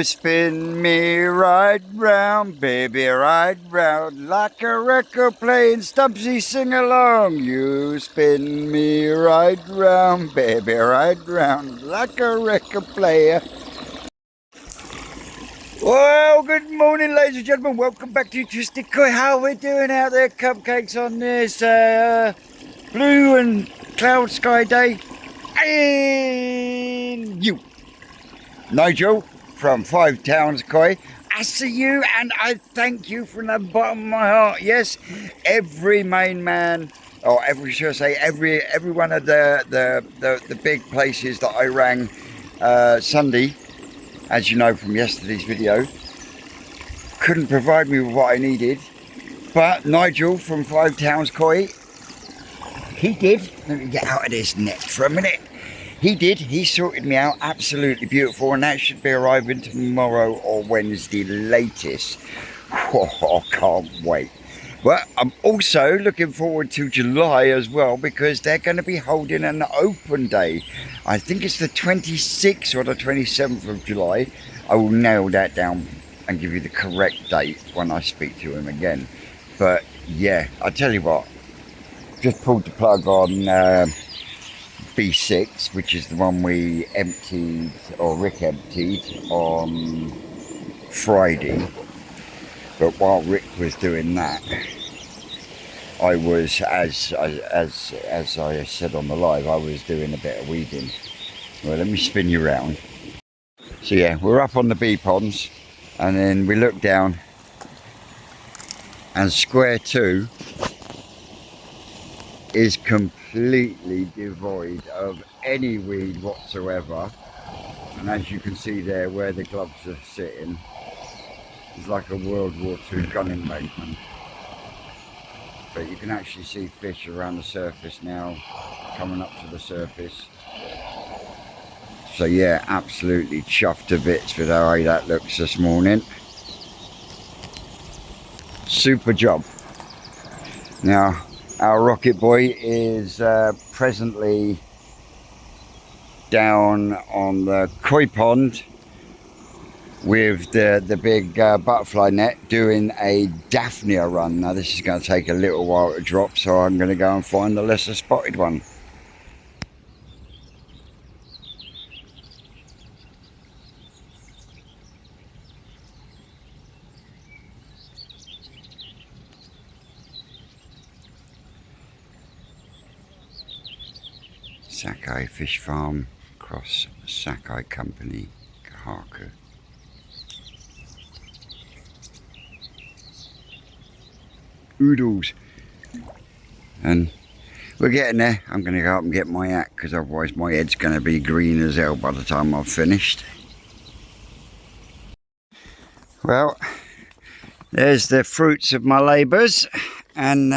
spin me right round, baby, right round, like a record playing Stumpsy sing along. You spin me right round, baby, right round, like a record player. Well, good morning, ladies and gentlemen. Welcome back to Twisted Koi. How are we doing out there, cupcakes, on this blue and cloud sky day? And you, Nigel from 5 Towns Koi. I see you and I thank you from the bottom of my heart. Yes, every main man, or should I say, every one of the big places that I rang Sunday, as you know from yesterday's video, couldn't provide me with what I needed. But Nigel from 5 Towns Koi, he did. Let me get out of this net for a minute. He sorted me out absolutely beautiful, and that should be arriving tomorrow or Wednesday latest. Oh, I can't wait. But I'm also looking forward to July as well, because they're going to be holding an open day. I think it's the 26th or the 27th of July. I will nail that down and give you the correct date when I speak to him again. But yeah, I tell you what, just pulled the plug on B6, which is the one we emptied, or Rick emptied, on Friday. But while Rick was doing that, I was, as I said on the live, I was doing a bit of weeding. Well, let me spin you around. So yeah, we're up on the bee ponds, and then we look down, and square 2 is completely devoid of any weed whatsoever. And as you can see there, where the gloves are sitting, it's like a World War II gun embankment. But you can actually see fish around the surface now, coming up to the surface. So yeah, absolutely chuffed to bits with how that looks this morning. Super job. Now, our rocket boy is presently down on the koi pond with the big butterfly net, doing a Daphnia run. Now this is going to take a little while to drop, so I'm going to go and find the lesser spotted one. Sakai Fish Farm, across Sakai Company, Kahaku. Oodles. And we're getting there. I'm going to go up and get my hat, because otherwise my head's going to be green as hell by the time I've finished. Well, there's the fruits of my labours, and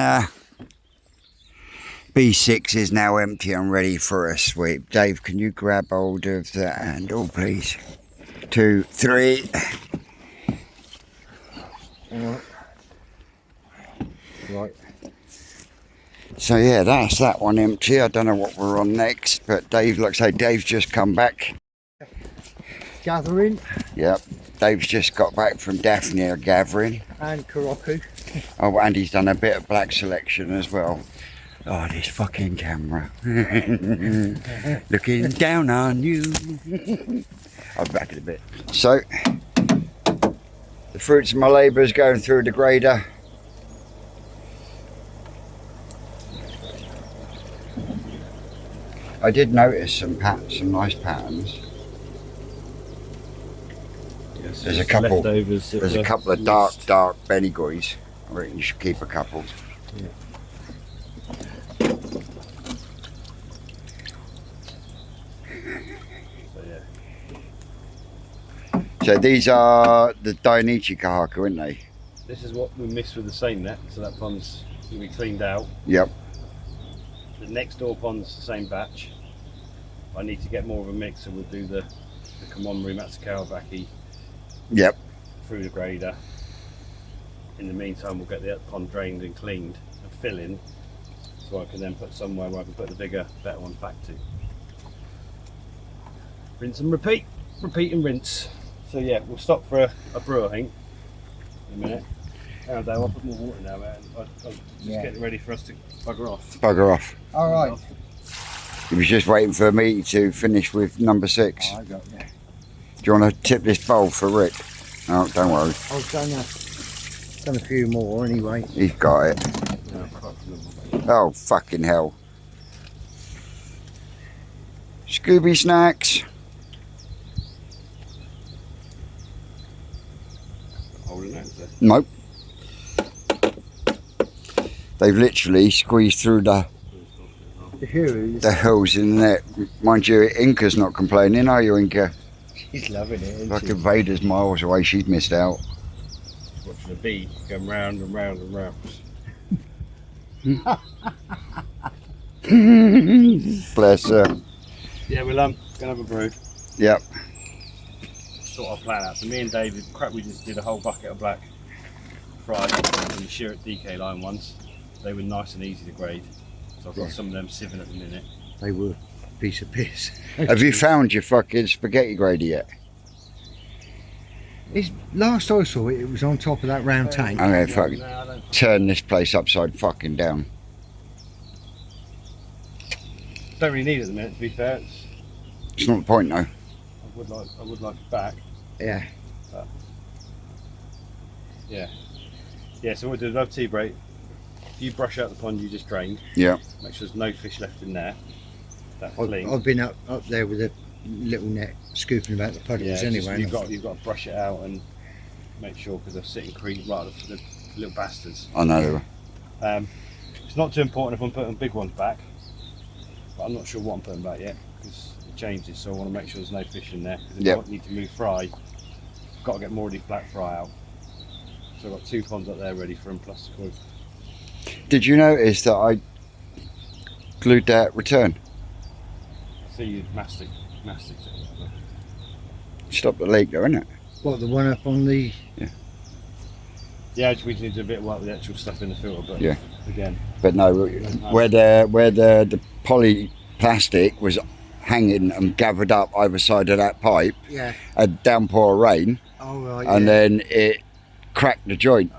B6 is now empty and ready for a sweep. Dave, can you grab hold of the handle, please? 2, 3. Right. So yeah, that's that one empty. I don't know what we're on next, but Dave, like I say, Dave's just come back. Gathering. Yep. Dave's just got back from Daphnia gathering. And Karoku. Oh, and he's done a bit of black selection as well. Oh, this fucking camera. Looking down on you. I'll back it a bit. So, the fruits of my labour is going through the grader. I did notice some nice patterns. Yes, there's a couple. There's a couple of dark Benigoys. I reckon you should keep a couple. Yeah. So these are the Dainichi Kahaku, aren't they? This is what we mixed with the same net, so that pond's going to be cleaned out. Yep. The next door pond's the same batch. I need to get more of a mix, so we'll do the Komomori Matsukawabaki. Yep. Through the grader. In the meantime, we'll get the pond drained and cleaned and fill in, so I can then put somewhere where I can put the bigger, better ones back to. Rinse and repeat. Repeat and rinse. So yeah, we'll stop for a brew, I think, in a minute. Hang on, I'll put more water now, man. I'm just getting ready for us to bugger off. Bugger off. All right. He was just waiting for me to finish with number 6. I got that. Do you want to tip this bowl for Rick? No, don't worry. I've done a few more anyway. He's got it. No, apart from the- Oh, fucking hell. Scooby snacks. holding that, is there? Nope. They've literally squeezed through the holes in the net. Mind you, Inca's not complaining, are you, Inca? She's loving it, isn't Fucking Vader's miles away, she's missed out. Watching a bee going round and round and round. Bless her. Yeah, we'll gonna have a brew. Yep. Sort our plan out. So me and David, we just did a whole bucket of black fried from the Shearet DK line ones. They were nice and easy to grade. So I've got some of them sieving at the minute. They were a piece of piss. Have you found your fucking spaghetti grader yet? It's, last I saw it, it was on top of that round tank. I'm gonna fucking No, I don't. turn this place upside fucking down. Don't really need it at the minute, to be fair. It's not the point though. I would like it back. Yeah. Yeah. Yeah, so we'll do another tea break. If you brush out the pond you just drained, Yeah. make sure there's no fish left in there. That's clean. I've been up there with a little net scooping about the puddles it's just anyway. you've got to brush it out and make sure, because they're sitting creep right, the little bastards. I know. It's not too important if I'm putting big ones back, but I'm not sure what I'm putting back yet because it changes. So I want to make sure there's no fish in there. Because if Yep. I need to move fry, got to get more of these black fry out. So I've got 2 ponds up there ready for them plus the koi. Did you notice that I glued that return? I see you mastic it. Stop the leak though, innit? What, the one up on the... Yeah, we need to do a bit of work with the actual stuff in the filter, but Yeah. again, But no, where the poly plastic was hanging and gathered up either side of that pipe, Yeah. a downpour of rain, Oh, right, and yeah. then it cracked the joint.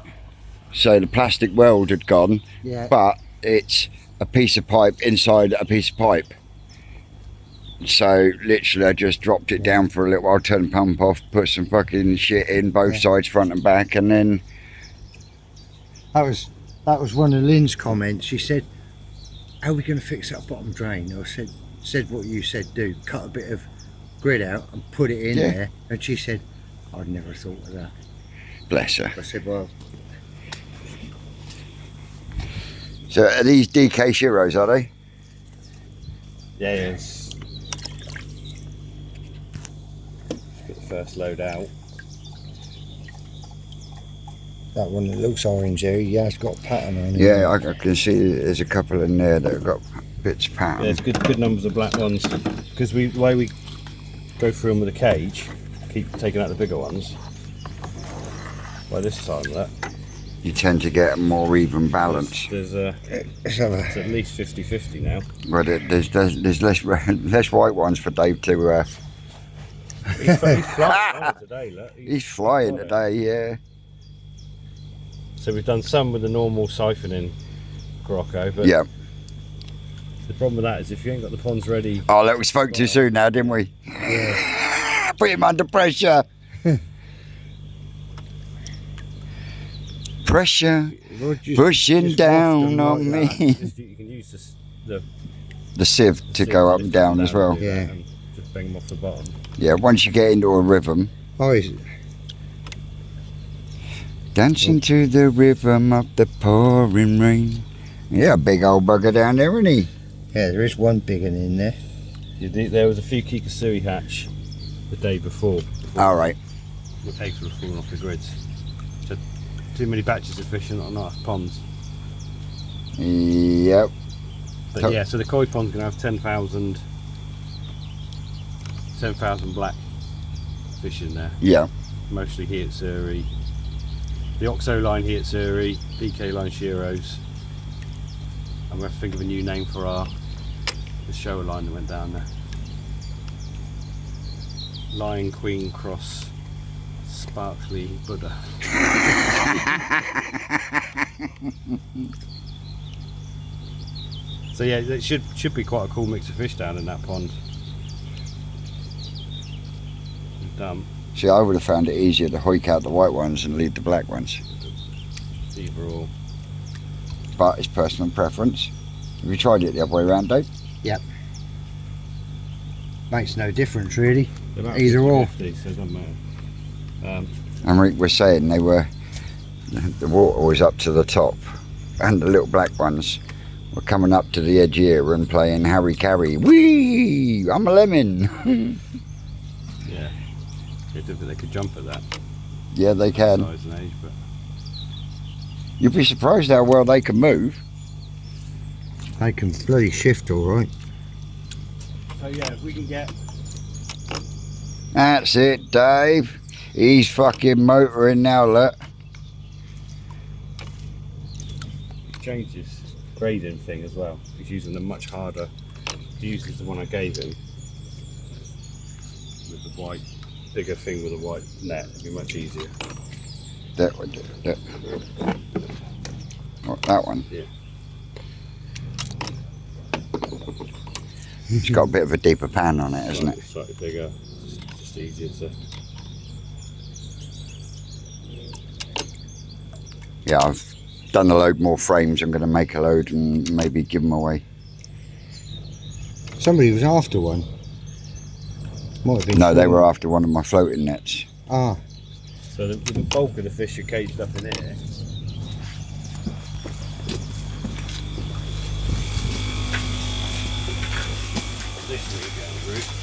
So the plastic weld had gone, Yeah. but it's a piece of pipe inside a piece of pipe. So literally I just dropped it down for a little while, turned the pump off, put some fucking shit in both sides, front and back, and then That was one of Lynn's comments. She said, "How are we going to fix that bottom drain?" I said what you said. Do cut a bit of grid out and put it in Yeah. there. And she said, "I'd never thought of that." bless her. I said, "Well, So are these DK Shiros, are they? yeah, it's. Get the first load out. that one that looks orange there, yeah, it's got a pattern on it." Yeah, I can see there's a couple in there that have got bits of pattern. Yeah, it's good numbers of black ones because the way we go through them with a cage, keep taking out the bigger ones. By this time, You tend to get a more even balance. there's Let's have it's at least 50-50 now. But there's less white ones for Dave to. He's flying on today, look. He's flying got it. today, yeah. So we've done some with the normal siphoning Morocco, but Yeah. the problem with that is if you ain't got the ponds ready, Oh, look, we spoke too soon now, didn't we? Yeah. Put him under pressure. Pressure Well, just- pushing just down waft on them like me. you can use this, the The sieve to sieve go up lift and them down as well. do that Yeah. and just bang them off the bottom. Yeah, once you get into a rhythm. that. Oh, is it? Dancing to the rhythm of the pouring rain. Yeah, big old bugger down there, isn't he? Yeah, there is one big one in there. There was a few Kikasui hatch the day before. All right. The eggs were falling off the grids. So too many batches of fish and not enough ponds. Yep. But yeah, so the koi pond's going to have 10,000 black fish in there. Yeah. Mostly Hiatsuri. The Oxo line Hiatsuri, DK line Shiros. I'm going to think of a new name for the shower line that went down there. Lion Queen Cross sparkly Buddha. So yeah, it should be quite a cool mix of fish down in that pond. See, I would have found it easier to hoik out the white ones and leave the black ones. Either or. But it's personal preference. Have you tried it the other way around, Dave? Yep. Makes no difference really. They're about Either or. 50, so it doesn't matter. And Rick was saying the water was up to the top, and the little black ones were coming up to the edge here and playing Harry Carry. Whee! I'm a lemon. Yeah. They could jump at that Yeah, they can. size and age, but You'd be surprised how well they can move. They can bloody shift all right. so yeah, if we can get That's it, Dave. He's fucking motoring now, look. change his grading thing as well. He's using a much harder. He uses the one I gave him with the white, bigger thing with a white net. It'd be much easier. That would do it. What, that one? Yeah. It's got a bit of a deeper pan on it, hasn't it? Slightly bigger. It's just easier to. Yeah, I've done a load more frames. I'm going to make a load and maybe give them away. Somebody was after one. Might have been. No, they small. were after one of my floating nets. Ah, So the bulk of the fish are caged up in here. This way going through.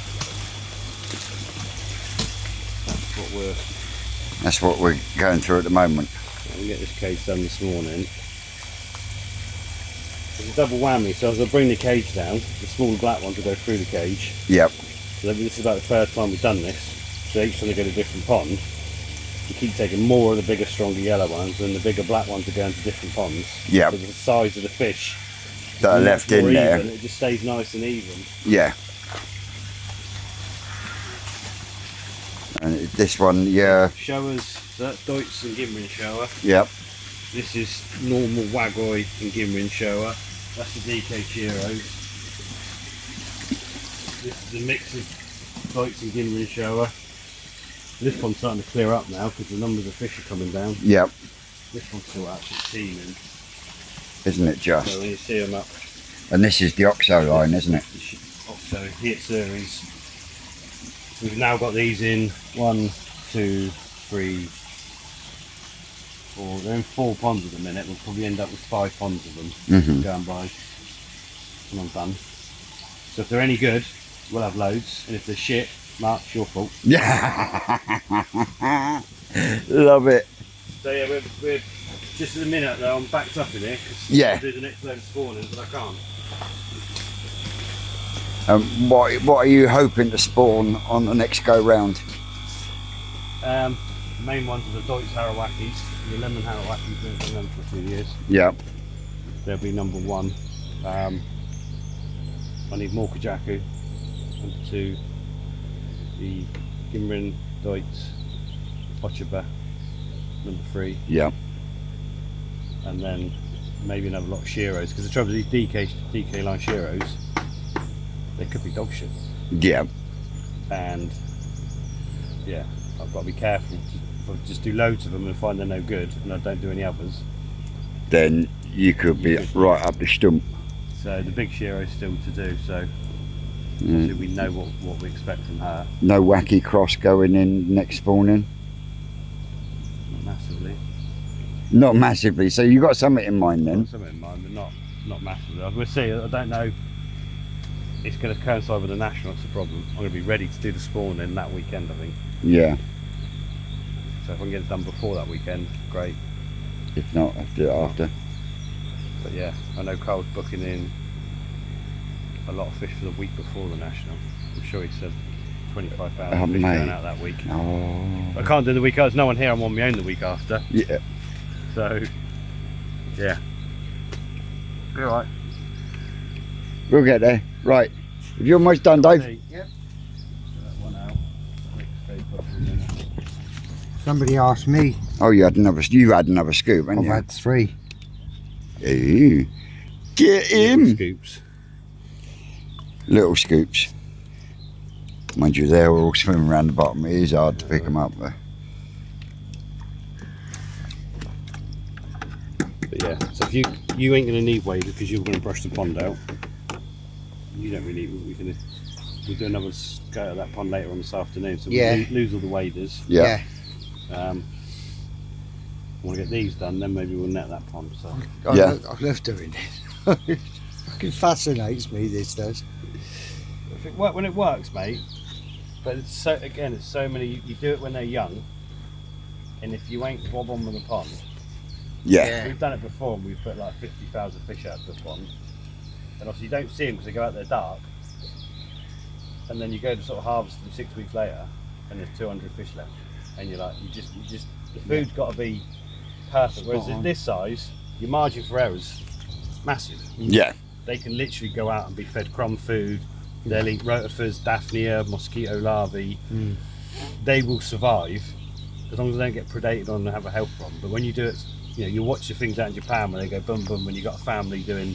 That's what we're going through at the moment. I can get this cage done this morning. It's a double whammy, so as I bring the cage down, the small black ones will go through the cage. Yep. So this is about the third time we've done this. So each time they go to a different pond, you keep taking more of the bigger, stronger yellow ones, and the bigger black ones are going to different ponds. Yep. So the size of the fish That are is left more in there. even, it just stays nice and even. Yeah. And this one, yeah. Showers, so that's Deutz and Gimrin shower. Yep. This is normal Wagoi and Gimrin shower. That's the DK Chiros. This is a mix of Deutz and Gimrin shower. This one's starting to clear up now because the numbers of fish are coming down. Yep. This one's still absolutely teeming. Isn't it So just? when you see them up, And this is the OXO line, isn't it? so hit series. So we've now got these in 1, 2, 3, 4. They're in 4 ponds at the minute. We'll probably end up with 5 ponds of them Mhm. going by when I'm done. So if they're any good, we'll have loads. And if they're shit, Mark, it's your fault. Yeah. Love it. So yeah, we're just at the minute though. I'm backed up in here because Yeah. I'll do the next load of spawning, but I can't. What are you hoping to spawn on the next go round? The main ones are the Deutz Harawakis, the lemon Harawakis. We've been them for a few years. Yep. They'll be number 1. I need more Kajaku. Number 2, the Gimrin Deutz Ochaba. Number 3, Yep. and then maybe another lot of Shiros. Because the trouble with these DK line Shiros, they could be dog shit. Yep. And yeah, I've got to be careful. If I just do loads of them and find they're no good, and I don't do any others. Then you could be right up the stump. So the big Shiro's still to do. So we know what we expect from her. No wacky cross going in next spawning. Not massively. Not massively. So you got something in mind then? Got something in mind, but not massively. We'll see. I don't know. It's going to coincide with the national. That's the problem. I'm going to be ready to do the spawning that weekend, I think. Yeah. So if I can get it done before that weekend, great. If not, I'll do it after. But yeah, I know Carl's booking in a lot of fish for the week before the national. I'm sure he said 25,000 Oh, fish mate. going out that week. Oh. I can't do the week. There's no one here. I'm on my own the week after. Yeah. So yeah, be alright. We'll get there. Right. If you're almost done, Dave. Yep. That one out. Somebody asked me. Oh, you had another scoop, haven't I've you? had 3. Ooh. Get Little him! scoops. Little scoops. Mind you, they're all swimming around the bottom. It is hard to pick them up though. But yeah, so if you ain't gonna need waders because you're gonna brush the pond out. You don't really. We'll do another go at that pond later on this afternoon. So Yeah. we'll lose all the waders. Yeah. Want to get these done, then maybe we'll net that pond. So Yeah. I love doing this. It fucking fascinates me, this does. when it works, mate. But it's so many. You do it when they're young, and if you ain't bob on with the pond. Yeah. We've done it before, and we've put like 50,000 fish out to the pond, and obviously you don't see them because they go out there dark. And then you go to sort of harvest them 6 weeks later, and there's 200 fish left, and you're like, you just the food's got to be perfect. Whereas at this size, your margin for error's massive. Yeah. They can literally go out and be fed crumb food. They'll eat rotifers, daphnia, mosquito larvae. They will survive as long as they don't get predated on and have a health problem. But when you do it, you watch the things out in Japan where they go boom boom when you got a family doing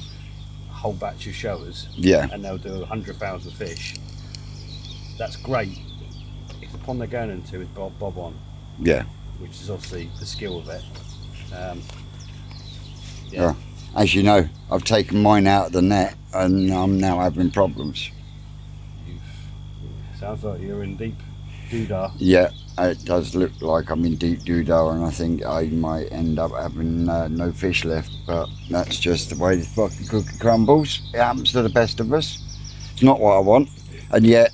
a whole batch of showers. Yeah. And they'll do 100,000 fish. That's great. If the pond they're going into is bob on, Yeah. which is obviously the skill of it. Yeah. As you know, I've taken mine out of the net and I'm now having problems. Sounds like you're in deep doodah. Yeah, it does look like I'm in deep doodah and I think I might end up having no fish left, but that's just the way the fucking cookie crumbles. It happens to the best of us. It's not what I want. And yet,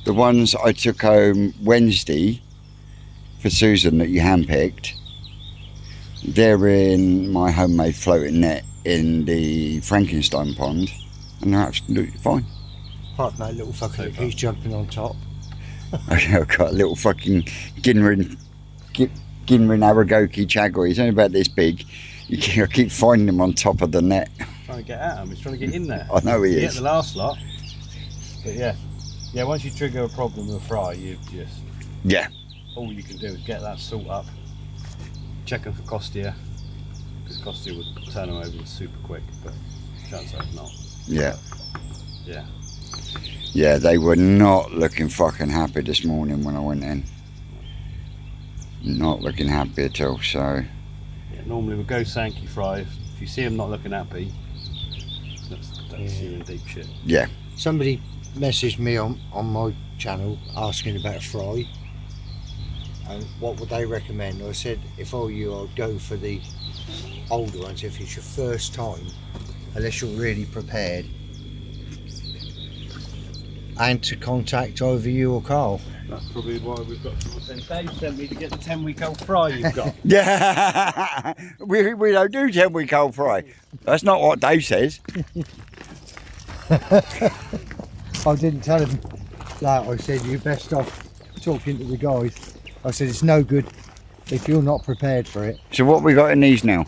the ones I took home Wednesday for Susan that you handpicked, they're in my homemade floating net in the Frankenstein pond and they're absolutely fine. Apart from that little fucking he's jumping on top. I've got a little fucking Ginrin Aragoki Chagoi. He's only about this big. I keep finding him on top of the net. Trying to get at him, he's trying to get in there. I know he You is. get the last lot. But yeah, once you trigger a problem with a fry, you just Yeah. all you can do is get that salt up, check them for Costia, because Costia would turn them over super quick, but chances are it's not. Yeah. Yeah. Yeah, they were not looking fucking happy this morning when I went in. Not looking happy at all, so. Yeah, normally we'll go Sankey fry. If you see them not looking happy, that's you're in deep shit. Yeah. Somebody messaged me on my channel asking about a fry and what would they recommend. I said if I were you I'd go for the older ones if it's your first time, unless you're really prepared, and to contact either you or Carl. That's probably why we've got someone saying, Dave sent me to get the 10-week-old fry you've got. Yeah. we don't do 10-week-old fry. That's not what Dave says. I didn't tell him that. I said you're best off talking to the guys. I said it's no good if you're not prepared for it. So what we got in these now?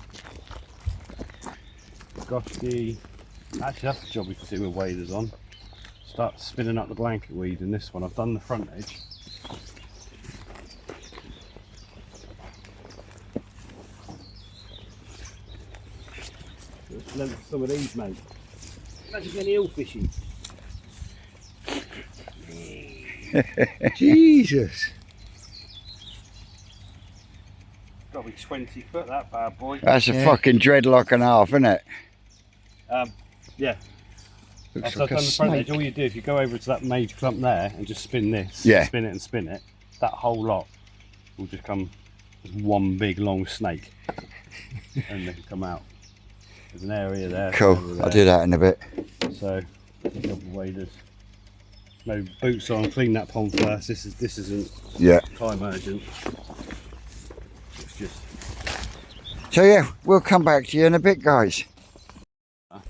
Got the... Actually, that's the job we can do with waders on. Start spinning up the blanket weed in this one. I've done the front edge. Let's length some of these, mate. Imagine getting eel fishing. Jesus. Got to be 20 foot, that bad boy. That's a fucking dreadlock and a half, isn't it? Yeah. Looks After like I've a done the front edge, snake. all you do, if you go over to that major clump there and just spin this, Yeah. spin it and spin it, that whole lot will just come as one big long snake and they can come out. There's an area there. Cool. an area I'll there. do that in a bit. So, a couple of waders. No boots on, clean that pond first. This isn't Yeah. time urgent. It's just So yeah, we'll come back to you in a bit, guys.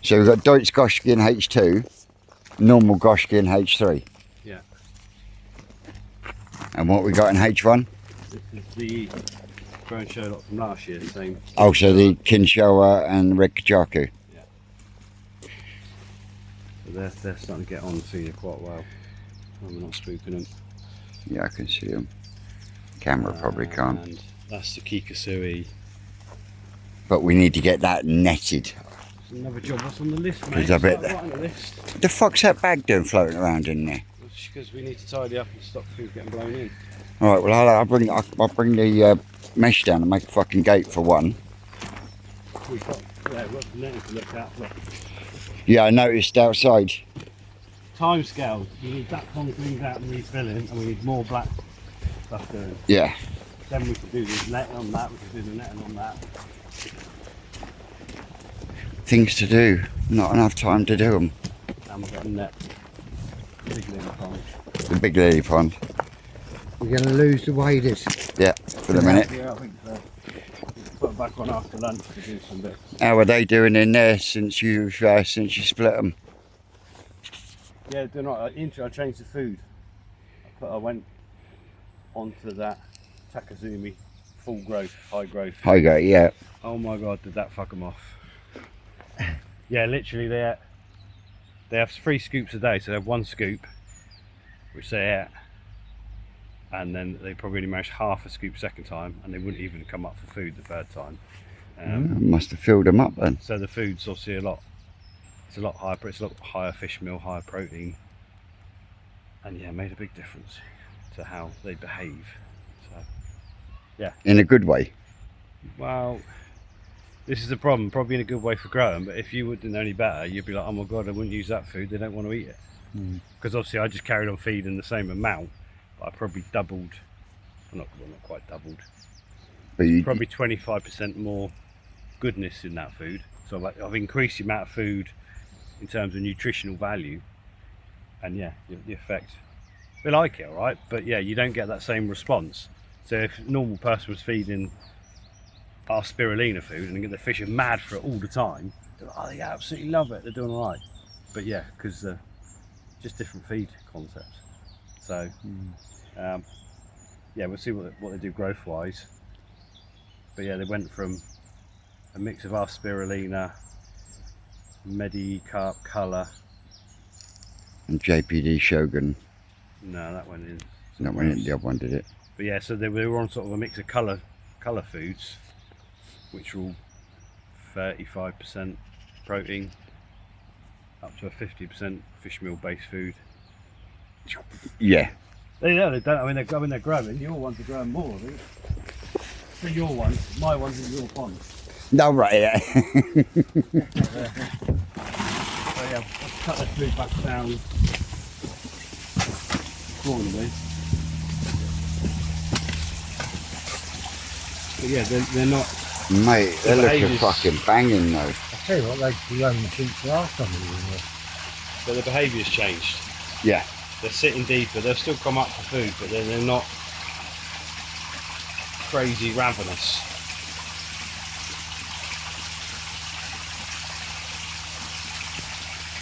So we've got Deutsch Goschkin H2, normal Goschkin H3. yeah. And what we got in H1? This is the Crown Sherlock from last year, same. Oh, so the Kinshowa and Red Kajaku. So they're starting to get on to you quite well. And we're not spooking them. Yeah, I can see them. Camera probably can't. And That's the Kikasui. But we need to get that netted. It's another job that's on the list, mate. Because I bet Right on the list. What the fuck's that bag doing floating around in there? It's because we need to tidy up and stop food getting blown in. Alright, well I'll bring the mesh down and make a fucking gate for one. We've got the netting to look at. Look. Yeah, I noticed outside. Time scales. We need that pond cleaned out and refilling, and we need more black stuff doing. Yeah. Then we can do the netting on that, we can do the netting on that. Things to do. Not enough time to do them. And we've got a net. Big little pond. The big lily pond. We're going to lose the waders. Yeah, for the minute. Yeah, I think so. Put it back on after lunch to do some bits. How are they doing in there since you split them? Yeah, they're not. I changed the food. I went onto that Takazumi full growth, high growth. Hi, go. Yeah. Oh my god, did that fuck them off? Yeah, literally they have 3 scoops a day, so they have 1 scoop, which they ate, and then they probably only managed half a scoop second time, and they wouldn't even come up for food the third time. Must have filled them up then. So the food's obviously it's a lot higher fish meal, higher protein, and yeah, made a big difference to how they behave. So yeah. In a good way. Well, this is the problem, probably in a good way for growing, but if you wouldn't know any better, you'd be like, oh my god, I wouldn't use that food, they don't want to eat it. Because obviously I just carried on feeding the same amount, but I probably doubled, not quite doubled, But you, probably 25% more goodness in that food. So I've increased the amount of food in terms of nutritional value, and yeah, the effect, they like it, alright, but yeah, you don't get that same response. So if a normal person was feeding our spirulina food and the fish are mad for it all the time, they absolutely love it, they're doing alright. But yeah, because just different feed concepts. So yeah, we'll see what they do growth wise. But yeah, they went from a mix of our spirulina, Medicarp colour, and JPD Shogun. no, that went in. That went in, the other one did it. But yeah, so they were on sort of a mix of colour foods, which were all 35% protein, up to a 50% fish meal based food. Yeah. They don't. I mean, they're growing. Your ones are growing more, I think. So your ones, my ones in your pond. No, right, yeah. So yeah, let's cut the food back down accordingly. But yeah, they're not. Mate, they're looking behaviours- fucking banging though. I tell you what, they'd be only sheep last time we were in there. So the behaviour's changed. Yeah. They're sitting deeper. They'll still come up for food, but they're not crazy ravenous.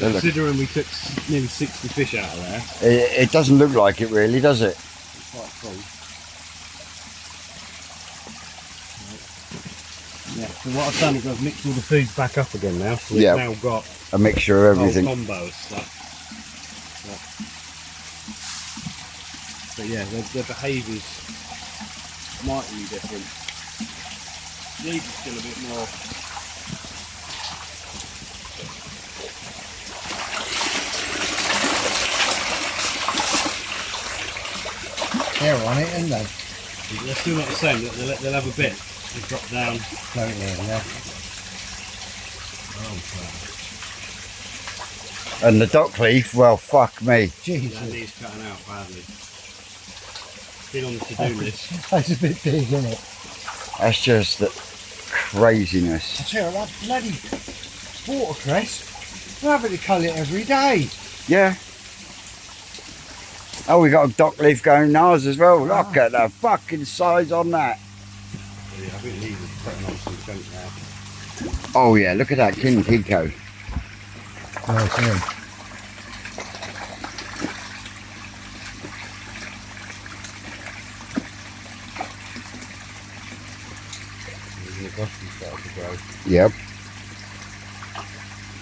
They look- Considering we took nearly 60 fish out of there, It doesn't look like it really, does it? it's quite full. Yeah, so what I've done is I've mixed all the foods back up again now, so we've Yeah. now got A mixture of a whole everything. combo of stuff. But yeah, their behaviours might be different. These are still a bit more. They're on it, aren't they? They're still not the same. They'll have a bit. They drop down. Floating there, yeah. And the dock leaf, well, fuck me. That Jesus. needs cutting out badly. Been on the to-do list. That's a bit big, isn't it? That's just the craziness. I tell you what, that bloody watercress, we're having to cull it every day. Yeah. Oh, we got a dock leaf going ours as well. Look at the fucking size on that. Yeah, I think these are putting on some chunk now. Oh yeah, look at that King Kiko. Nice, yeah. Even the Goswad started to grow. Yep.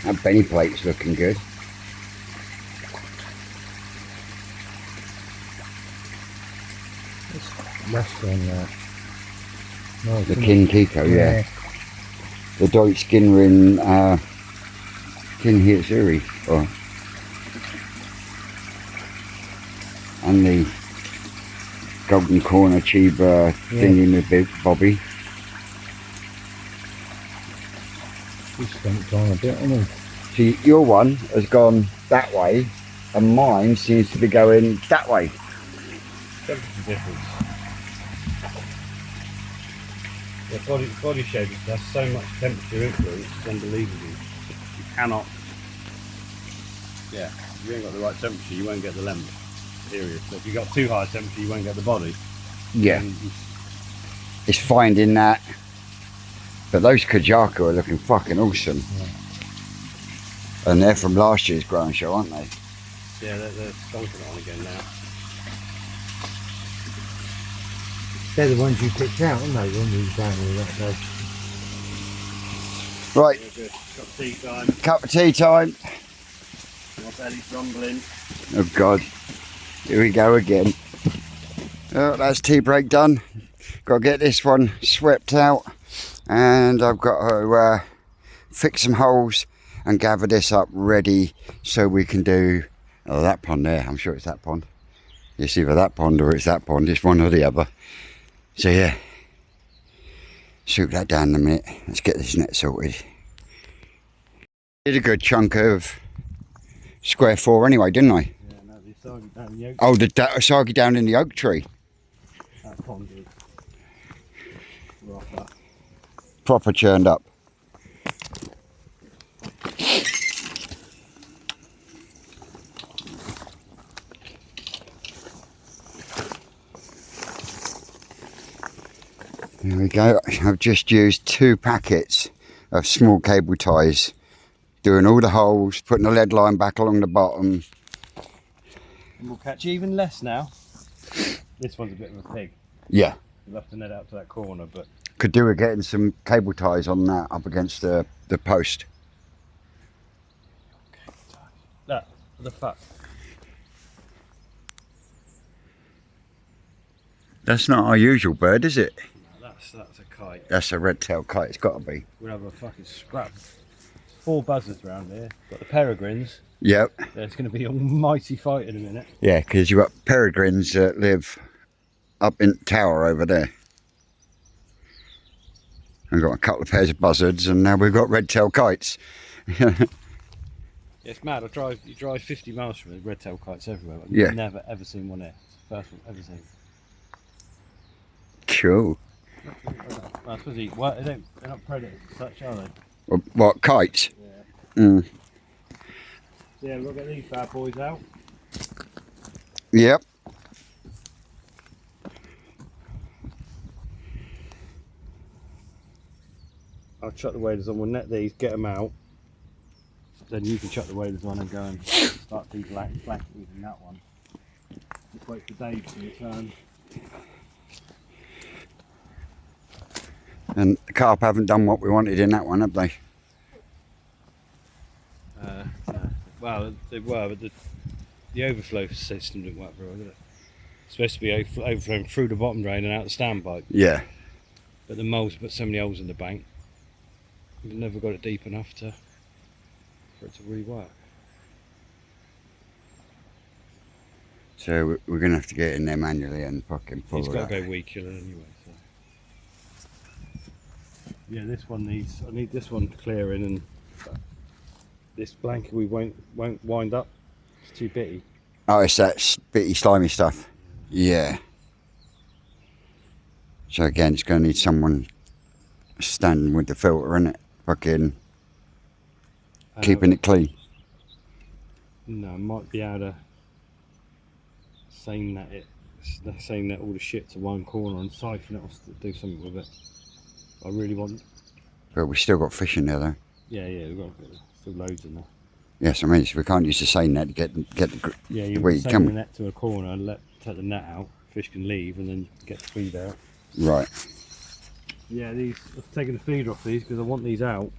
That Benny plate's looking good. Rest on that. No, The King Kiko, yeah. The Deutsch Skinner in King Hitzuri. And the Golden Corner Chiba thingy with Big Bobby. He spent time a bit, hasn't See, your one has gone that way, and mine seems to be going that way. Temperature difference. The body shape has so much temperature influence, it's unbelievable. You cannot. Yeah, if you ain't got the right temperature, you won't get the length. Period. So if you got too high a temperature, you won't get the body. Yeah. It's finding that. But those Kajaka are looking fucking awesome. Yeah. And they're from last year's growing show, aren't they? Yeah, they're stonking it on again now. They're the ones you picked out, aren't they, when we were down there that day? Right, Yeah, good. Cup of tea time. cup of tea time. My belly's rumbling. Oh God, here we go again. Oh, that's tea break done. Got to get this one swept out, and I've got to fix some holes and gather this up ready so we can do that pond there. I'm sure it's that pond. It's either that pond or it's that pond. It's one or the other. So yeah, shoot that down in a minute. Let's get this net sorted. Did a good chunk of square 4 anyway, didn't I? Yeah, no, the Asagi down the oak. Oh, the Asagi down in the oak tree. That pond is rough up. Proper churned up. There we go. I've just used 2 packets of small cable ties, doing all the holes, putting the lead line back along the bottom. And we'll catch even less now. This one's a bit of a pig. Yeah, We'll have to net out to that corner, but could do with getting some cable ties on that up against the post. that, the fuck. That's not our usual bird, is it? No, that's a kite. That's a red-tailed kite, it's got to be. We'll have a fucking scrap. 4 buzzards around here. Got the peregrines. Yep. There's going to be a mighty fight in a minute. Yeah, because you've got peregrines that live up in the tower over there. We've got a couple of pairs of buzzards, and now we've got red-tailed kites. Yeah, it's mad. You drive 50 miles from it, red-tailed kites everywhere. I've Yeah. never ever seen one there. It's the first one I've ever seen. Cool. I suppose they're not predators as such, are they? What, kites? Yeah. Mm. Yeah, we'll get these bad boys out. Yep. I'll chuck the waders on. We'll net these, get them out. Then you can chuck the waders on and go and start blanking that one. Just wait for Dave to return. And the carp haven't done what we wanted in that one, have they? No. Well, they were, but the overflow system didn't work very well, did it? It's supposed to be overflowing through the bottom drain and out the standpipe. Yeah. But the moles put so many holes in the bank, we've never got it deep enough for it to really work. So we're going to have to get in there manually and fucking pull He's it got out. to go weed killer anyway. So. Yeah, this one I need this one clearing, and this blanket we won't wind up. It's too bitty. Oh, it's that bitty slimy stuff. Yeah. So again, it's going to need someone standing with the filter in it, fucking keeping it clean. No, I might be able to saying that all the shit to one corner and siphon it or do something with it. I really want. But we've still got fish in there though. Yeah, we've got still loads in there. Yes, I mean, so we can't use the seine net to get the Yeah, you weed, can can the we? net to a corner and take the net out. Fish can leave and then get the feed out. Right. Yeah, I've taken the feed off these because I want these out.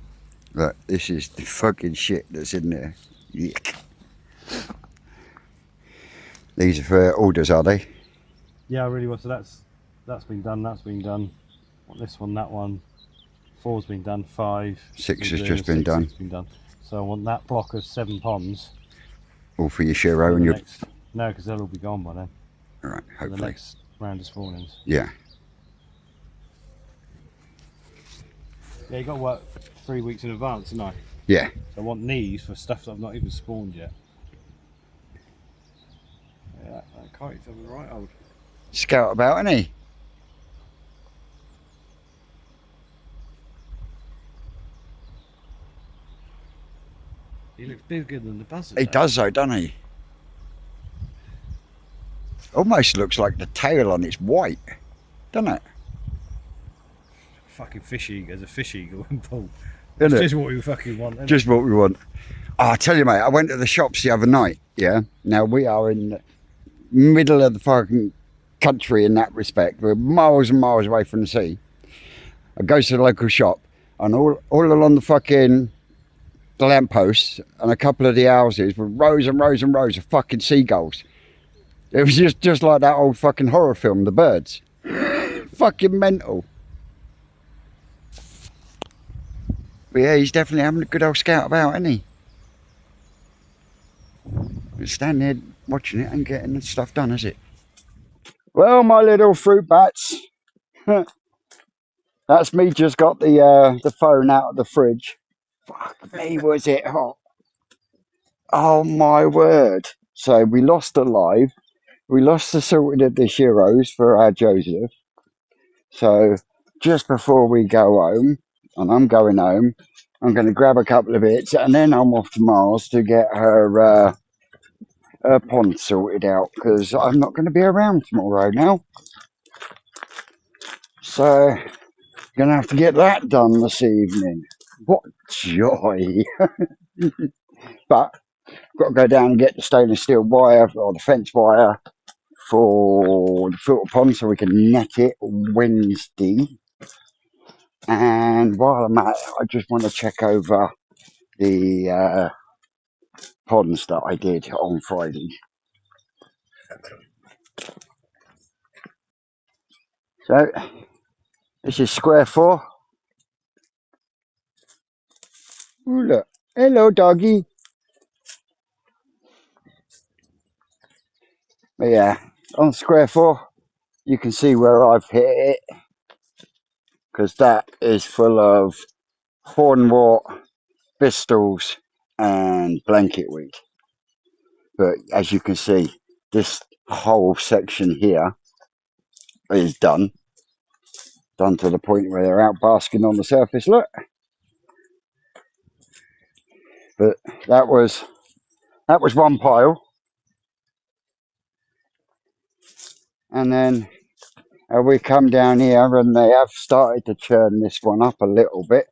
Look, this is the fucking shit that's in there. Yuck. These are for orders, are they? Yeah, I really want. So that's been done. That's been done. This one, that one. 4's been done. 5. 6 been has doing, just been done. 6 been done. So I want that block of 7 ponds. All for your Shiro for and the your... next, no, because they'll all be gone by then. Alright, For the hopefully. next round of spawnings. Yeah. Yeah, you got to work 3 weeks in advance, didn't I? Yeah. So I want these for stuff that I've not even spawned yet. Yeah, that kite's having right old. Scout about, isn't he? He looks bigger than the buzzard. He does though, doesn't he? Almost looks like the tail on it's white, doesn't it? Fucking fish eagle. There's a fish eagle in pool. Isn't That's it? just what we fucking want. Isn't Just what we want. Oh, I tell you, mate, I went to the shops the other night, yeah? Now, we are in the middle of the fucking country in that respect. We're miles and miles away from the sea. I go to the local shop, and all along the fucking lampposts and a couple of the houses were rows and rows and rows of fucking seagulls. It was just like that old fucking horror film, The Birds. Fucking mental. But yeah, he's definitely having a good old scout about, isn't he? He's standing there watching it and getting the stuff done, is it? Well, my little fruit bats. That's me just got the phone out of the fridge. Fuck me, was it hot? Oh my word. So we lost a live. We lost the sorting of the Shiros for our Joseph. So just before we go home, and I'm going home, I'm going to grab a couple of bits and then I'm off to Mars to get her pond sorted out because I'm not going to be around tomorrow now. So gonna have to get that done this evening. What joy. But got to go down and get the stainless steel wire or the fence wire for the filter pond so we can net it Wednesday. And while I'm at it, I just want to check over the ponds that I did on Friday. So this is square 4. Ooh, look. Hello, doggy. But yeah, on square 4, you can see where I've hit it because that is full of hornwort, bistles, and blanket weed. But as you can see, this whole section here is done to the point where they're out basking on the surface. Look, but that was one pile, and then we come down here and they have started to churn this one up a little bit.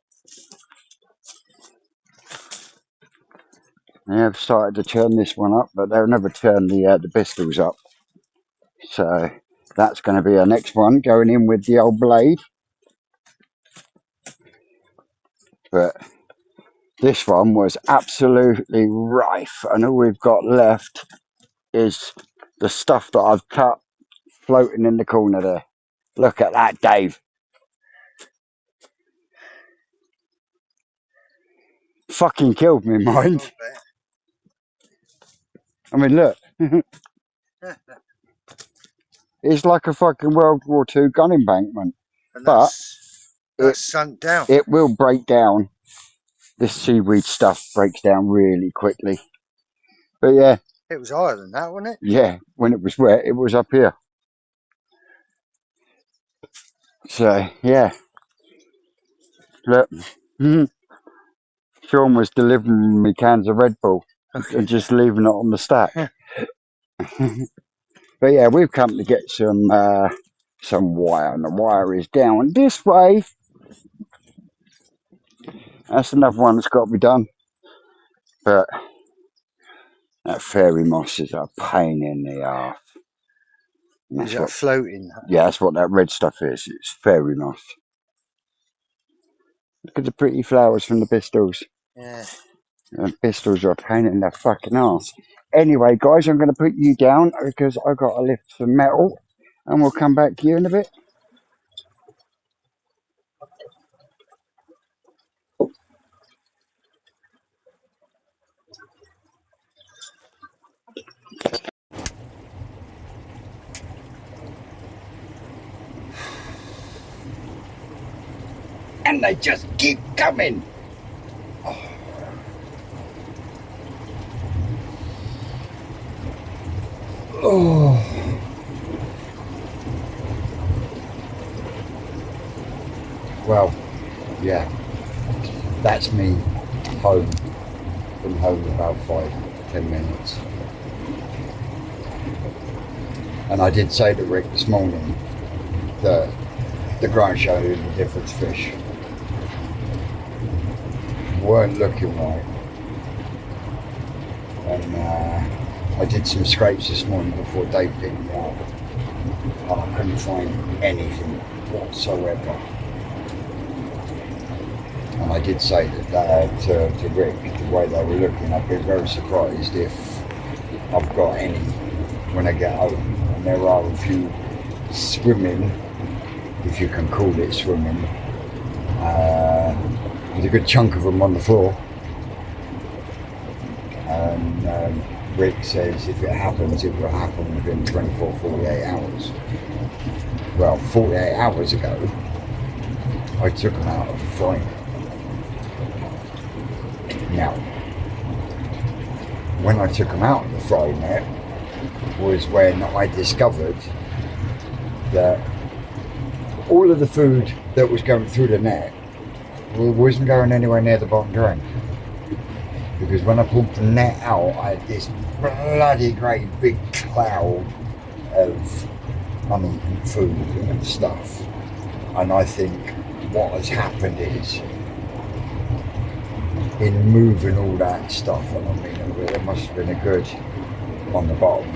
They have started to churn this one up, but they'll never turn the bistles up. So that's going to be our next one, going in with the old blade. But this one was absolutely rife, and all we've got left is the stuff that I've cut floating in the corner there. Look at that, Dave. Fucking killed me, mind. I mean, look. It's like a fucking World War II gun embankment. And But that's sunk down. it will break down. This seaweed stuff breaks down really quickly. But yeah. It was higher than that, wasn't it? Yeah, when it was wet, it was up here. So, yeah. Look. Sean was delivering me cans of Red Bull and just leaving it on the stack. But yeah, we've come to get some wire, and the wire is down this way. That's another one that's got to be done. But that fairy moss is a pain in the arse. Is that floating? Yeah, that's what that red stuff is. It's fairy moss. Look at the pretty flowers from the pistils. Yeah. The pistils are a pain in the fucking arse. Anyway, guys, I'm going to put you down because I've got to lift some metal, and we'll come back to you in a bit. and they just keep coming. Oh. Well, yeah, that's me home. Been home about 5-10 minutes. And I did say to Rick this morning that the grind showed him a different fish. Weren't looking right. And I did some scrapes this morning before Dave picked me up. And I couldn't find anything whatsoever. And I did say that to Rick, the way they were looking, I'd be very surprised if I've got any when I get home. And there are a few swimming, if you can call it swimming, with a good chunk of them on the floor. And Rick says if it happens, it will happen within 24, 48 hours. Well, 48 hours ago, I took them out of the frying. Now, when I took them out of the fry net was when I discovered that all of the food that was going through the net wasn't going anywhere near the bottom drain. Because when I pulled the net out, I had this bloody great big cloud of uneaten food and stuff. And I think what has happened is, in moving all that stuff, and I mean there must have been a good on the bottom,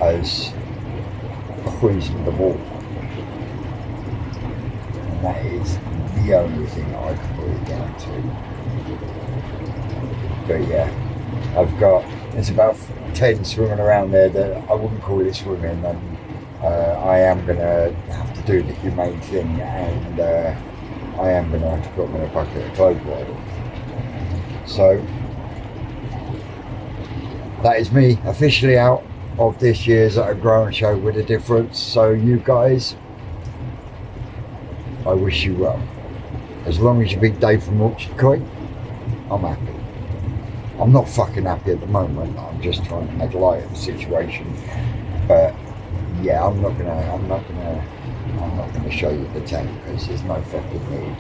as poisoned the water. And that is the only thing that I can put it down to. But yeah, there's about 10 swimming around there that I wouldn't call it swimming, and I am going to have to do the humane thing, and I am going to have to put them in a bucket of clothes water. So that is me officially out of this year's Grow & Show with a difference. So you guys, I wish you well. As long as you beat Dave from Orchard Koi, I'm happy. I'm not fucking happy at the moment. I'm just trying to make light of the situation. But yeah, I'm not gonna show you the tank because there's no fucking need.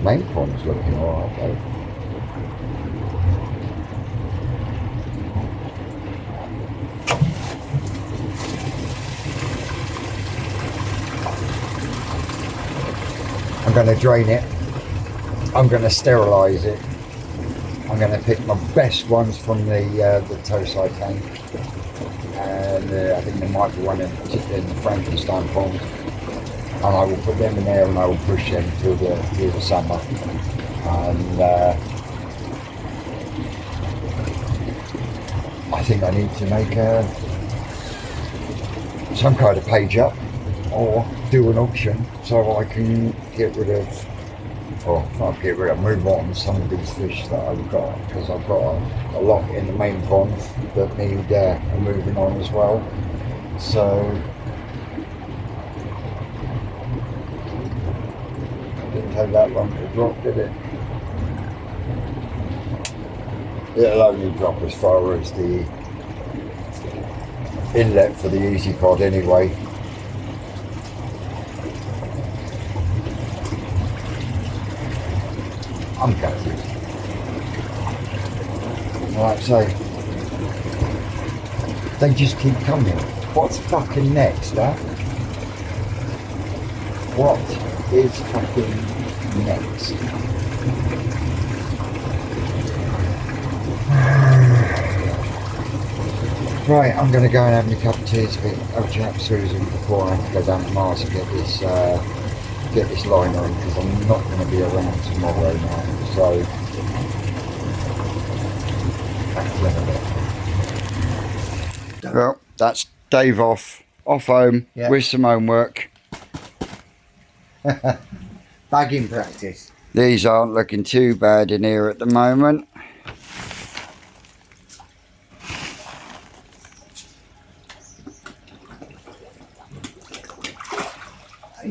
Main pond's looking alright though. I'm going to drain it. I'm going to sterilise it. I'm going to pick my best ones from the Tosai tank, and I think there might be one in the Frankenstein pond. And I will put them in there, and I will push them through the summer. And I think I need to make some kind of page up, or do an auction so I can move on some of these fish that I've got, because I've got a lot in the main pond that need moving on as well. So it didn't take that long to drop, did it? It'll only drop as far as the inlet for the Easy Pod anyway. I'm gutted. Like I say, they just keep coming. What's fucking next, huh? What is fucking next? Right, I'm going to go and have a cup of tea, have a chat with Susan before I have to go down to Mars and get this liner in, because I'm not going to be around tomorrow now. So back to it. Well, that's Dave off home, yeah, with some homework. Bagging practice. These aren't looking too bad in here at the moment.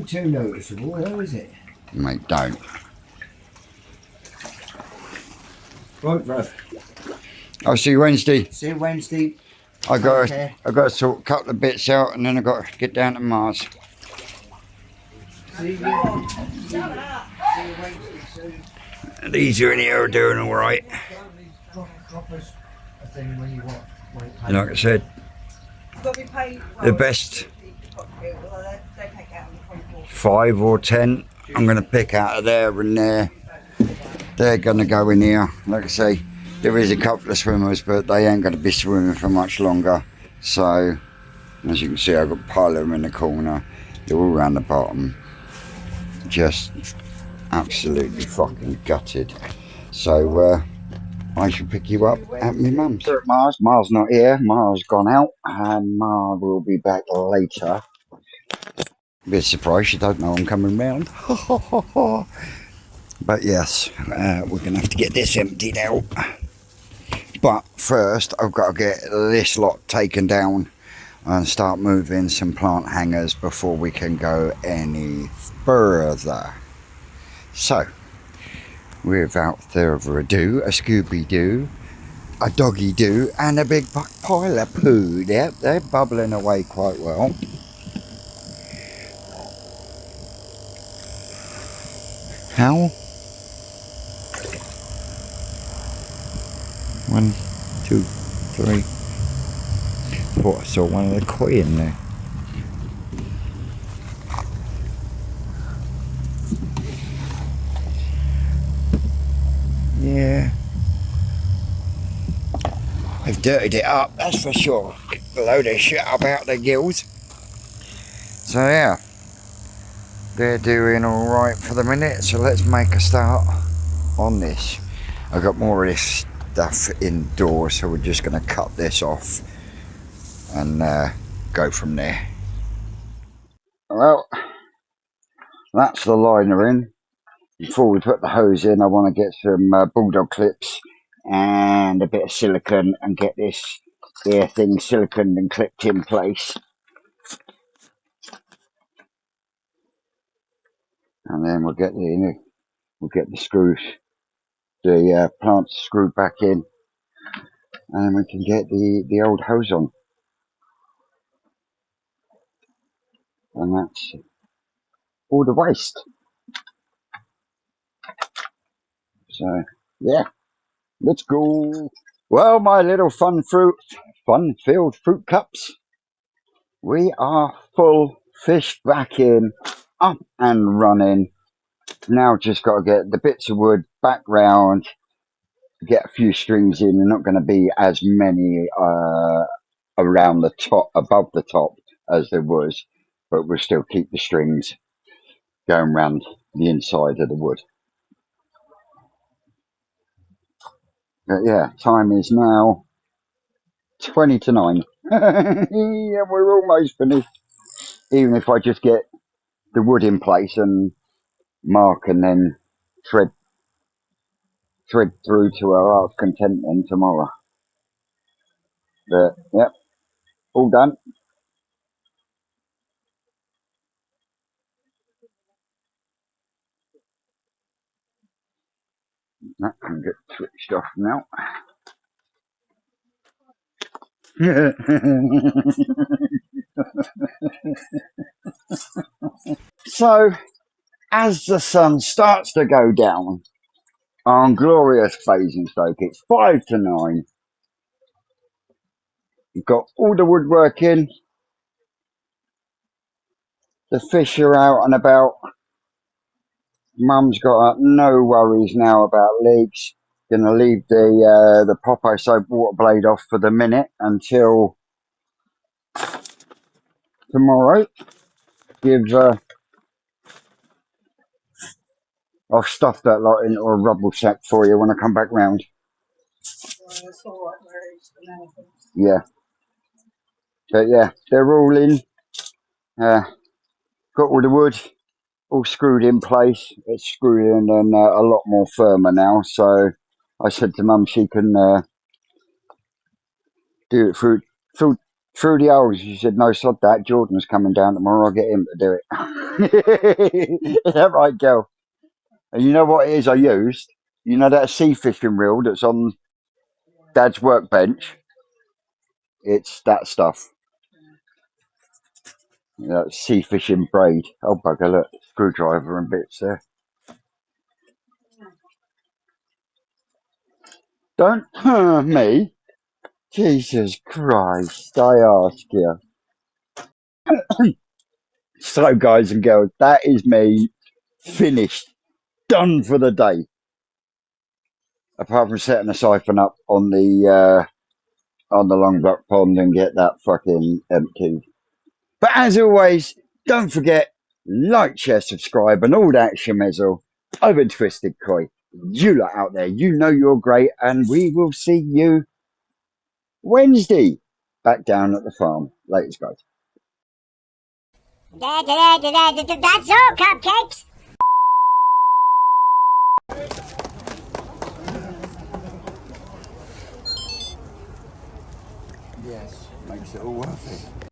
too noticeable, though, is it? Mate, don't. Right, bro. I'll see you Wednesday. See you Wednesday. I got care. to sort a couple of bits out, and then I got to get down to Mars. See you Wednesday soon. These are in here are doing all right. Drop us a thing when you want. And like I said, the best 5 or 10 I'm going to pick out of there and there. They're going to go in here. Like I say, there is a couple of swimmers, but they ain't going to be swimming for much longer. So, as you can see, I've got a pile of them in the corner. They're all around the bottom. Just absolutely fucking gutted. So, I shall pick you up at my mum's. Mars. Mars not here. Mars gone out. And Mars will be back later. Bit surprised she don't know I'm coming round. But yes, we're going to have to get this emptied out. But first, I've got to get this lot taken down and start moving some plant hangers before we can go any further. So, without further ado, a Scooby-Doo, a Doggy-Doo, and a big pile of poo. Yep, they're bubbling away quite well. How? 1, 2, 3. Thought I saw one of the koi in there. Yeah. They've dirtied it up, that's for sure. Blow their shit up out their gills. So yeah. They're doing alright for the minute, so let's make a start on this. I've got more of this stuff indoors, so we're just going to cut this off and go from there. Well, that's the liner in. Before we put the hose in, I want to get some bulldog clips and a bit of silicone and get this here thing siliconed and clipped in place. And then we'll get the screws, the plants screwed back in, and we can get the old hose on. And that's all the waste. So yeah, let's go. Well, my little fun-filled fruit cups, we are full, fish back in, up and running. Now just got to get the bits of wood back round, get a few strings in. They're not going to be as many around the top, above the top as there was, but we'll still keep the strings going round the inside of the wood. But yeah, time is now 20 to 9. Yeah, we're almost finished. Even if I just get the wood in place and mark and then thread through to our heart's contentment tomorrow. But yep, all done. That can get switched off now. So, as the sun starts to go down on glorious Basingstoke, it's 5 to 9. We've got all the woodwork in. The fish are out and about. Mum's got no worries now about leaks. Gonna leave the Popeye soap water blade off for the minute until tomorrow. I'll stuff that lot into a rubble sack for you when I come back round. Yeah. But yeah, they're all in. Got all the wood all screwed in place. It's screwed in and a lot more firmer now. So I said to Mum she can do it through the hours. She said, no, sod that. Jordan's coming down tomorrow. I'll get him to do it. Is that right, girl? And you know what it is I used? You know that sea fishing reel that's on Dad's workbench? It's that stuff. That sea fishing braid. Oh, bugger, look. Screwdriver and bits there. Don't me. Jesus Christ, I ask you. So, guys and girls, that is me finished. Done for the day. Apart from setting the siphon up on the long block pond and get that fucking emptied. But as always, don't forget, like, share, subscribe, and all that shemizzle. I've been Twisted Koi. You lot out there, you know you're great, and we will see you Wednesday back down at the farm. Laters, guys. That's all, cupcakes. Yes, makes it all worth it.